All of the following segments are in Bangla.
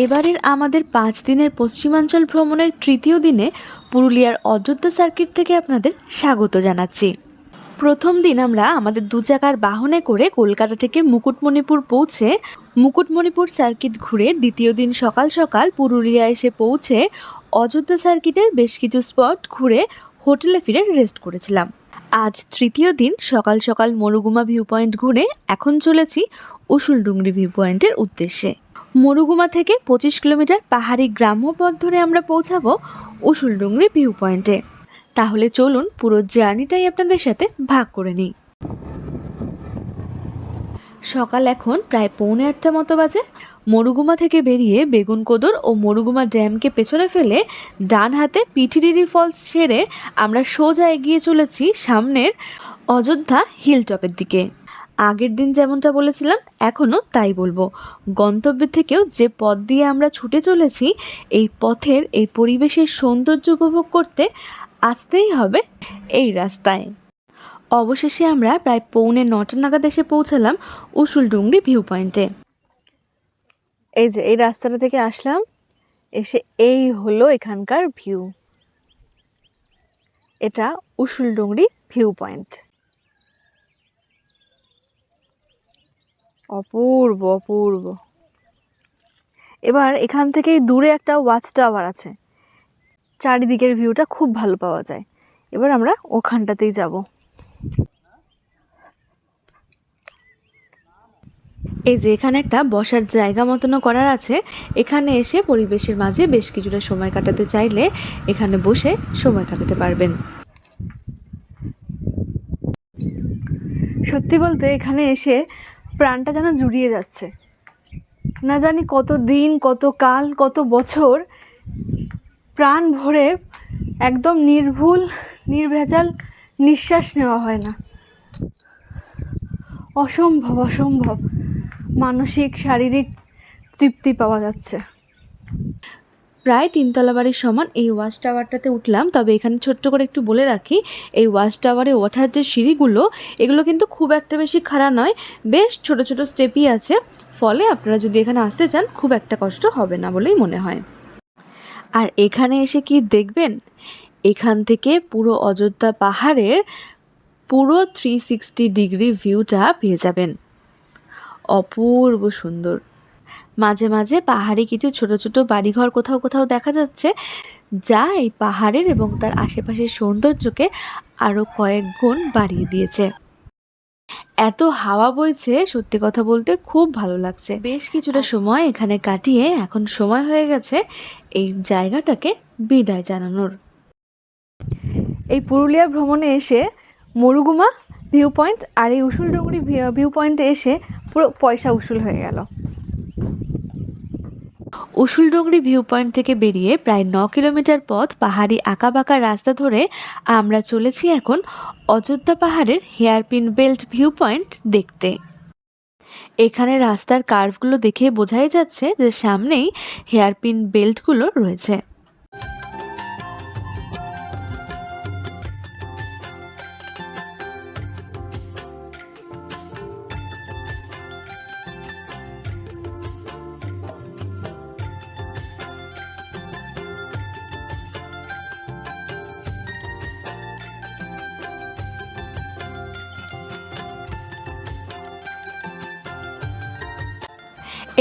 এবারের আমাদের 5 দিনের পশ্চিমাঞ্চল ভ্রমণের তৃতীয় দিনে পুরুলিয়ার অযোধ্যা সার্কিট থেকে আপনাদের স্বাগত জানাচ্ছি। প্রথম দিন আমরা আমাদের 2 চাকার বাহনে করে কলকাতা থেকে মুকুটমণিপুর পৌঁছে মুকুটমণিপুর সার্কিট ঘুরে দ্বিতীয় দিন সকাল সকাল পুরুলিয়া এসে পৌঁছে অযোধ্যা সার্কিটের বেশ কিছু স্পট ঘুরে হোটেলে ফিরে রেস্ট করেছিলাম। আজ তৃতীয় দিন সকাল সকাল মরুগুমা ভিউ পয়েন্ট ঘুরে এখন চলেছি উসুলডুংরি ভিউ পয়েন্টের উদ্দেশ্যে। মরুগুমা থেকে 25 কিলোমিটার পাহাড়ি গ্রাম্য পথ ধরে আমরা পৌঁছাবো উসুলডুংরি ভিউ পয়েন্টে। তাহলে চলুন পুরো জার্নিটাই আপনাদের সাথে ভাগ করে নিই। সকাল এখন প্রায় 7:45 মতো বাজে। মরুগুমা থেকে বেরিয়ে বেগুনকোদর ও মরুগুমা ড্যামকে পেছনে ফেলে ডান হাতে পিঠিডিরি ফলস ছেড়ে আমরা সোজা এগিয়ে চলেছি সামনের অযোধ্যা হিলটপের দিকে। আগের দিন যেমনটা বলেছিলাম এখনও তাই বলবো, গন্তব্যের থেকেও যে পথ দিয়ে আমরা ছুটে চলেছি এই পথের এই পরিবেশের সৌন্দর্য উপভোগ করতে আসতেই হবে এই রাস্তায়। অবশেষে আমরা প্রায় 8:45 নাগাদ এসে পৌঁছালাম উসুলডুংরি ভিউ পয়েন্টে। এই যে এই রাস্তাটা থেকে আসলাম, এসে এই হলো এখানকার ভিউ। এটা উসুলডুংরি ভিউ পয়েন্ট। অপূর্ব অপূর্ব। এবার এখান থেকেই দূরে একটা ওয়াচ টাওয়ার আছে, চারিদিকের ভিউটা খুব ভালো পাওয়া যায়। এবার আমরা ওখানটাতেই যাব। এই যে এখানে একটা বসার জায়গা মতনও করার আছে, এখানে এসে পরিবেশের মাঝে বেশ কিছুটা সময় কাটাতে চাইলে এখানে বসে সময় কাটাতে পারবেন। সত্যি বলতে এখানে এসে প্রাণটা যেন জুড়িয়ে যাচ্ছে। না জানি কত দিন, কত কাল, কত বছর প্রাণ ভরে একদম নির্ভুল নির্ভেজাল নিঃশ্বাস নেওয়া হয় না। অসম্ভব অসম্ভব মানসিক শারীরিক তৃপ্তি পাওয়া যাচ্ছে। প্রায় 3 তলা বাড়ির সমান এই ওয়াচ টাওয়ারটাতে উঠলাম। তবে এখানে ছোট্ট করে একটু বলে রাখি, এই ওয়াচ টাওয়ারে ওঠার যে সিঁড়িগুলো এগুলো কিন্তু খুব একটা বেশি খাড়া নয়, বেশ ছোট ছোট স্টেপই আছে। ফলে আপনারা যদি এখানে আসতে চান খুব একটা কষ্ট হবে না বলেই মনে হয়। আর এখানে এসে কি দেখবেন, এখান থেকে পুরো অযোধ্যা পাহাড়ের পুরো 360 ডিগ্রি ভিউটা পেয়ে যাবেন। অপূর্ব সুন্দর। মাঝে মাঝে পাহাড়ে কিছু ছোট ছোট বাড়িঘর কোথাও কোথাও দেখা যাচ্ছে, যা এই পাহাড়ের এবং তার আশেপাশের সৌন্দর্যকে আরও কয়েক গুণ বাড়িয়ে দিয়েছে। এত হাওয়া বইছে, সত্যি কথা বলতে খুব ভালো লাগছে। বেশ কিছুটা সময় এখানে কাটিয়ে এখন সময় হয়ে গেছে এই জায়গাটাকে বিদায় জানানোর। এই পুরুলিয়া ভ্রমণে এসে মরুগুমা ভিউ পয়েন্ট আর এই উসুলডুংরি ভিউ পয়েন্টে এসে পুরো পয়সা উসুল হয়ে গেল। উসুলডুংরি ভিউ পয়েন্ট থেকে বেরিয়ে প্রায় 9 কিলোমিটার পথ পাহাড়ি আঁকাবাঁকা রাস্তা ধরে আমরা চলেছি এখন অযোধ্যা পাহাড়ের হেয়ারপিন বেল্ট ভিউ পয়েন্ট দেখতে। এখানে রাস্তার কার্ভগুলো দেখে বোঝাই যাচ্ছে যে সামনেই হেয়ারপিন বেল্টগুলো রয়েছে।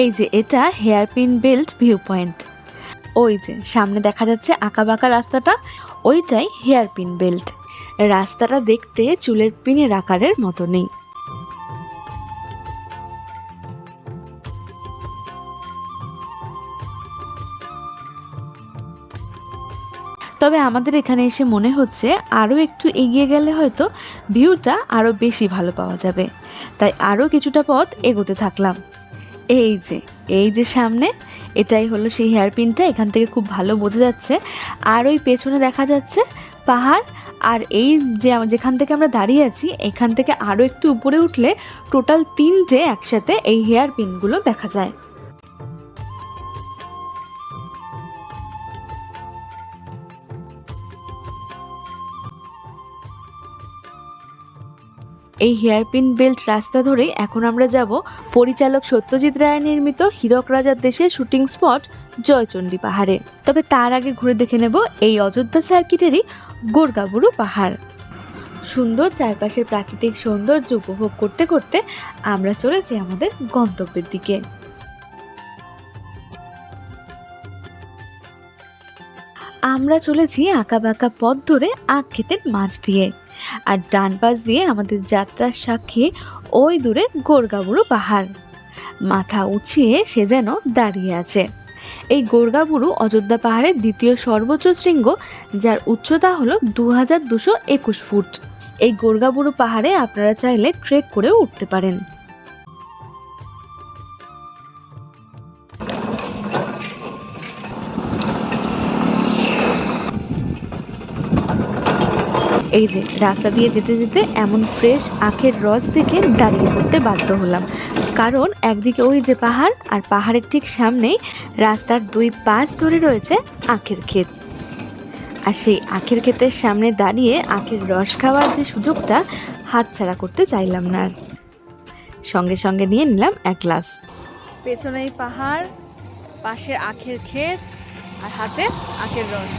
এই যে এটা হেয়ারপিন বেল্ট ভিউ পয়েন্ট। ওই যে সামনে দেখা যাচ্ছে আঁকাবাঁকা রাস্তাটা, ওইটাই হেয়ারপিন বেল্ট। রাস্তাটা দেখতে চুলের পিনের আকারের মতো নেই। তবে আমাদের এখানে এসে মনে হচ্ছে আরও একটু এগিয়ে গেলে হয়তো ভিউটা আরও বেশি ভালো পাওয়া যাবে, তাই আরও কিছুটা পথ এগোতে থাকলাম। এই যে সামনে এটাই হলো সেই হেয়ারপিনটা, এখান থেকে খুব ভালো বোঝা যাচ্ছে। আর ওই পেছনে দেখা যাচ্ছে পাহাড়। আর এই যে যেখান থেকে আমরা দাঁড়িয়ে আছি এখান থেকে আরও একটু উপরে উঠলে টোটাল 3টে একসাথে এই হেয়ারপিনগুলো দেখা যায়। এই হেয়ারপিন বেল্ট রাস্তা ধরেই এখন আমরা যাব পরিচালক সত্যজিৎ রায় নির্মিত হীরক রাজার দেশের শুটিং স্পট জয়চণ্ডী পাহাড়ে। তবে তার আগে ঘুরে দেখে নেব এই অযোধ্যা সার্কিটেরই গোরগাবুরু পাহাড়। সুন্দর চারপাশের প্রাকৃতিক সৌন্দর্য উপভোগ করতে করতে আমরা চলেছি আমাদের গন্তব্যের দিকে। আমরা চলেছি আঁকাবাঁকা পথ ধরে আখ ক্ষেতের মাছ দিয়ে, আর ডান পাশ দিয়ে আমাদের যাত্রার সাক্ষী ওই দূরে গোরগাবুরু পাহাড়। মাথা উঁচিয়ে সে যেন দাঁড়িয়ে আছে। এই গোরগাবুরু অযোধ্যা পাহাড়ের দ্বিতীয় সর্বোচ্চ শৃঙ্গ, যার উচ্চতা হলো 2221 ফুট। এই গোরগাবুরু পাহাড়ে আপনারা চাইলে ট্রেক করেও উঠতে পারেন। এই যে রাস্তা দিয়ে যেতে যেতে এমন ফ্রেশ আখের রস দেখে দাঁড়িয়ে পড়তে বাধ্য হলাম, কারণ একদিকে ওই যে পাহাড়, আর পাহাড়ের ঠিক সামনেই রাস্তার দুই পাশ ধরে রয়েছে আখের ক্ষেত। আর সেই আখের ক্ষেতের সামনে দাঁড়িয়ে আখের রস খাওয়ার যে সুযোগটা হাতছাড়া করতে চাইলাম না। সঙ্গে সঙ্গে নিয়ে নিলাম এক গ্লাস। পেছনে এই পাহাড়, পাশে আখের ক্ষেত, আর হাতে আখের রস।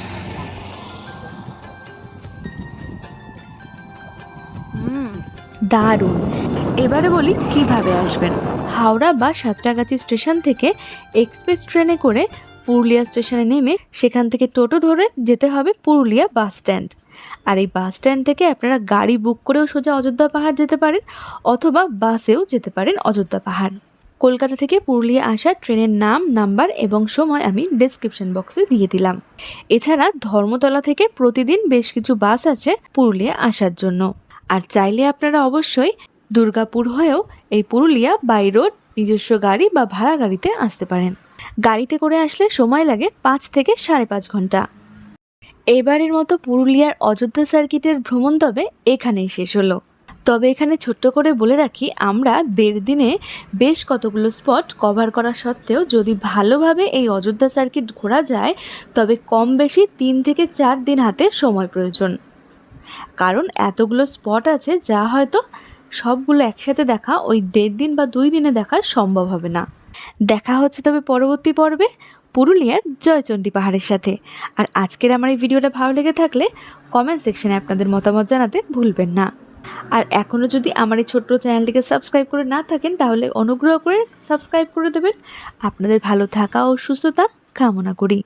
দারুণ। এবারে বলি কিভাবে আসবেন। হাওড়া বা সাঁতরাগাছি স্টেশন থেকে এক্সপ্রেস ট্রেনে করে পুরুলিয়া স্টেশনে নেমে সেখান থেকে টোটো ধরে যেতে হবে পুরুলিয়া বাস স্ট্যান্ড। আর এই বাস স্ট্যান্ড থেকে আপনারা গাড়ি বুক করেও সোজা অযোধ্যা পাহাড় যেতে পারেন, অথবা বাসেও যেতে পারেন অযোধ্যা পাহাড়। কলকাতা থেকে পুরুলিয়া আসার ট্রেনের নাম, নাম্বার এবং সময় আমি ডেসক্রিপশন বক্সে দিয়ে দিলাম। এছাড়া ধর্মতলা থেকে প্রতিদিন বেশ কিছু বাস আছে পুরুলিয়া আসার জন্য। আর চাইলে আপনারা অবশ্যই দুর্গাপুর হয়েও এই পুরুলিয়া বাই রোড নিজস্ব গাড়ি বা ভাড়া গাড়িতে আসতে পারেন। গাড়িতে করে আসলে সময় লাগে 5 থেকে 5.5 ঘন্টা। এবারের মতো পুরুলিয়ার অযোধ্যা সার্কিটের ভ্রমণ তবে এখানেই শেষ হলো। তবে এখানে ছোট্ট করে বলে রাখি, আমরা 1.5 দিনে বেশ কতগুলো স্পট কভার করা সত্ত্বেও যদি ভালোভাবে এই অযোধ্যা সার্কিট ঘোরা যায় তবে কম বেশি 3 থেকে 4 দিন হাতে সময় প্রয়োজন। কারণ এতগুলো স্পট আছে যা হয়তো সবগুলো একসাথে দেখা ওই 1.5 দিন বা 2 দিনে দেখা সম্ভব হবে না। দেখা হচ্ছে তবে পরবর্তী পর্বে পুরুলিয়ার জয়চণ্ডী পাহাড়ের সাথে। আর আজকের আমার এই ভিডিওটা ভালো লেগে থাকলে কমেন্ট সেকশনে আপনাদের মতামত জানাতে ভুলবেন না। আর এখনও যদি আমার এই ছোট্ট চ্যানেলটিকে সাবস্ক্রাইব করে না থাকেন তাহলে অনুগ্রহ করে সাবস্ক্রাইব করে দেবেন। আপনাদের ভালো থাকা ও সুস্থতা কামনা করি।